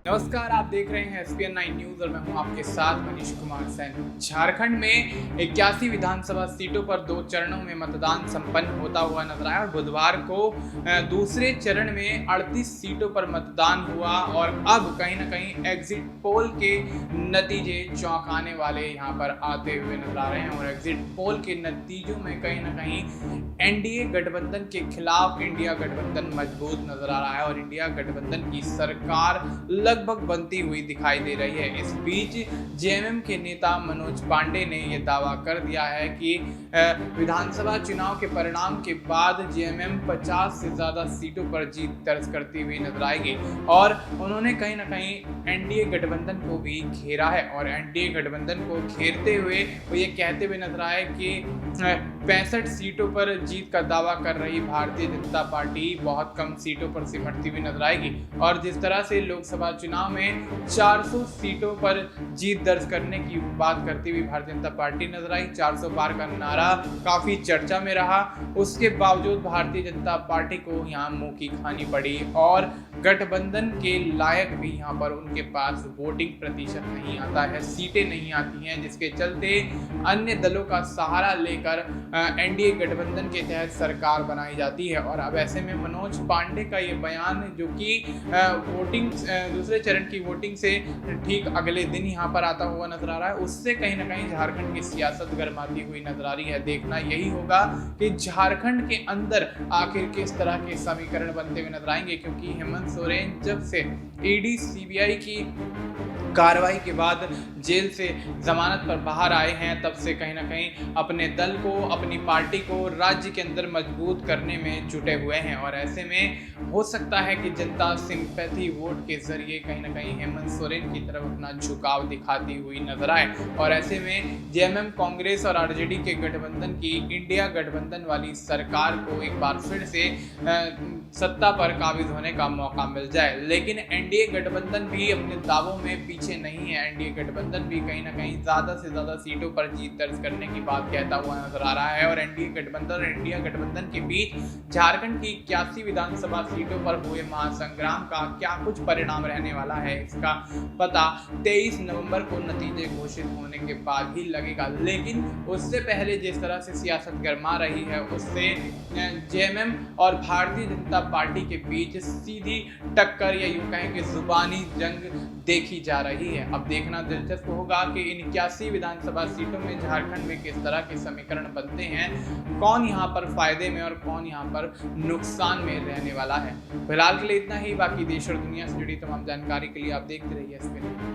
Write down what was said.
नमस्कार, आप देख रहे हैं एसपीएन 9 न्यूज़ और मैं हूं आपके साथ मनीष कुमार सैन। झारखंड में 81 विधानसभा सीटों पर 2 चरणों में मतदान संपन्न होता हुआ नजर आया और बुधवार को दूसरे चरण में 38 सीटों पर मतदान हुआ और अब कहीं ना कहीं एग्जिट पोल के नतीजे चौंकाने वाले यहां पर आते हुए नजर आ रहे हैं और एग्जिट पोल के नतीजों में कहीं ना कहीं एनडीए गठबंधन के खिलाफ इंडिया गठबंधन मजबूत नजर आ रहा है और इंडिया गठबंधन की सरकार लगभग बनती हुई दिखाई दे रही है। इस बीच जेएमएम के नेता मनोज पांडे ने यह दावा कर दिया है कि विधानसभा चुनाव के परिणाम के बाद जेएमएम 50 से ज्यादा सीटों पर जीत दर्ज करती हुई नजर आएगी और उन्होंने कहीं ना कहीं एनडीए गठबंधन को भी घेरा है और एनडीए गठबंधन को घेरते हुए वो ये कहते हुए नजर आए कि 65 सीटों पर जीत का दावा कर रही भारतीय जनता पार्टी बहुत कम सीटों पर सिमटती हुई नजर आएगी और जिस तरह से लोकसभा चुनाव में 400 सीटों पर जीत दर्ज करने की बात करती हुई भारतीय जनता पार्टी नजर आई। 400 पार का नारा काफी चर्चा में रहा, उसके बावजूद भारतीय जनता पार्टी को यहाँ मुंह की खानी पड़ी और गठबंधन के लायक भी यहाँ पर उनके पास वोटिंग प्रतिशत नहीं आता है, सीटें नहीं आती हैं, जिसके चलते अन्य दलों का सहारा लेकर एनडीए गठबंधन के तहत सरकार बनाई जाती है। और अब ऐसे में मनोज पांडे का ये बयान जो कि वोटिंग दूसरे चरण की वोटिंग से ठीक अगले दिन यहाँ पर आता हुआ नजर आ रहा है, उससे कहीं ना कहीं झारखंड की सियासत गर्माती हुई नजर आ रही है। देखना यही होगा कि झारखंड के अंदर आखिर किस तरह के समीकरण बनते हुए नजर आएंगे, क्योंकि हेमंत सोरेन जब से ईडी सीबीआई की कार्रवाई के बाद जेल से जमानत पर बाहर आए हैं, तब से कहीं ना कहीं अपने दल को, अपनी पार्टी को राज्य के अंदर मजबूत करने में जुटे हुए हैं और ऐसे में हो सकता है कि जनता सिंपैथी वोट के जरिए कहीं ना कहीं हेमंत सोरेन की तरफ अपना झुकाव दिखाती हुई नजर आए और ऐसे में जेएमएम, कांग्रेस और आरजेडी के गठबंधन की इंडिया गठबंधन वाली सरकार को एक बार फिर से सत्ता पर काबिज होने का मौका मिल जाए। लेकिन एनडीए गठबंधन भी अपने दावों में पीछे नहीं है। एनडीए गठबंधन भी कहीं ना कहीं ज्यादा से ज्यादा सीटों पर जीत दर्ज करने की बात कहता हुआ नजर आ रहा है और एनडीए गठबंधन और इंडिया गठबंधन के बीच झारखंड की 81 विधानसभा सीटों पर हुए महासंग्राम का क्या कुछ परिणाम रहने वाला है, इसका पता 23 नवंबर को नतीजे घोषित होने के बाद ही लगेगा। लेकिन उससे पहले जिस तरह से सियासत गरमा रही है, उससे जेएमएम और भारतीय जनता पार्टी के बीच सीधी टक्कर या यूं कहें कि जुबानी जंग देखी जा रही है। अब देखना दिलचस्प होगा कि इन 81 विधानसभा सीटों में झारखंड में किस तरह के समीकरण बनते हैं, कौन यहाँ पर फायदे में और कौन यहाँ पर नुकसान में रहने वाला है। फिलहाल के लिए इतना ही, बाकी देश और दुनिया से जुड़ी तमाम जानकारी के लिए आप देखते रहिए एसपीएन।